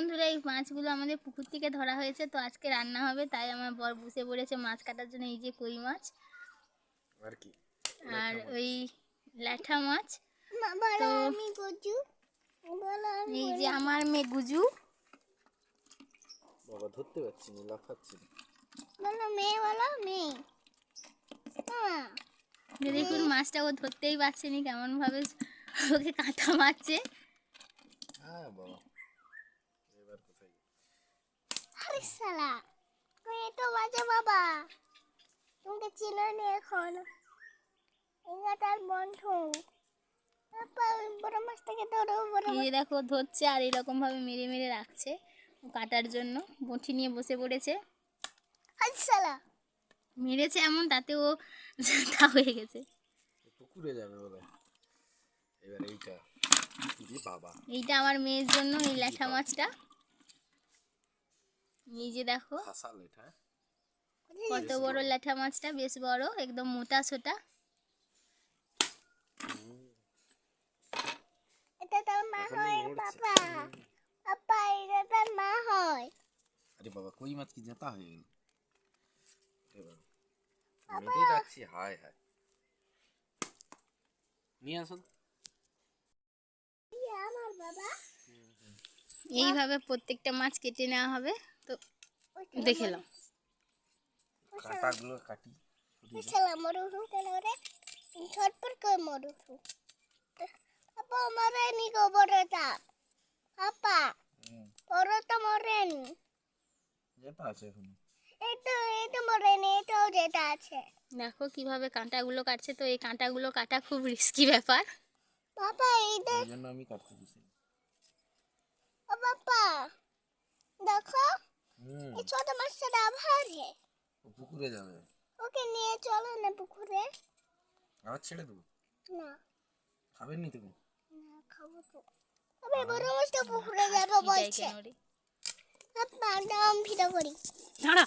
বন্ধুরা, এই মাছগুলো আমাদের পুকুর থেকে ধরা হয়েছে, তো আজকে রান্না হবে। তাই আমার বর বসে পড়েছে মাছ কাটার জন্য। এই যে কই মাছ আর কি, আর ওই ল্যাঠা মাছ। তো এই যে আমার মেয়ে গুজু। বাবা ধরতে পারছি না, লাফাচ্ছি। বলো মেয়ে, বলো মেয়ে। দেখুন মাছটা ও ধরতেই পারছে না, কেমন ভাবে ওকে কাঁটা মারছে। হ্যাঁ বাবা, এবার কোথায়? আরে শালা, কই তো বাজে বাবা, তুমি চিনো না এখন। এটার বন্ধু বড় মাছটাকে ধরো, এই দেখো ধরছে আর এরকম ভাবে মেরে মেরে রাখছে কাটার জন্য। বঁটি নিয়ে বসে পড়েছে। শালা মেরেছে এমন, তাতে ও তা হয়ে গেছে। পুকুরে যাবে বলে। এবার এইটা বাবা, এইটা আমার মেয়ের জন্য এই ল্যাঠা মাছটা। এই যে দেখো কত বড় ল্যাঠা মাছটা, বেশ বড়, একদম মোটা সোটা। এটা তোর মা হয় বাবা, বাবা এটা তোর মা হয়। আরে বাবা, কই মাছ কি জেতা হয়ে গেল। এবার মেরে রাখছি। হায় হায়, নিয়ে আসুন। এইভাবে প্রত্যেকটা মাছ কেটে নেওয়া হবে। তো দেখে নাও, কাঁটাগুলো কাটি। ঝটপট করে মরুথু আপা মরেনি গো বড়টা। আপা বড়টা মরেনি, যেটা আছে এখন। এটা মরেনি, এটাও যেটা আছে। দেখো কিভাবে কাঁটাগুলো কাটছে। তো এই কাঁটাগুলো কাটা খুব রিস্কি ব্যাপার। বাবা এইটা এই জন্য আমি কাটতে দিছি। ও বাবা দেখো, এই ছোট মাছটা আবার ও পুকুরে যাবে। ওকে নিয়ে চলো না পুকুরে। আবার ছেড়ে দেবো? না খাবেন নি তুমি? না খাবো তো। তবে বড় মাছটা পুকুরে যাবে বলছে। আপা দাম ভিড় করি। দাঁড়া।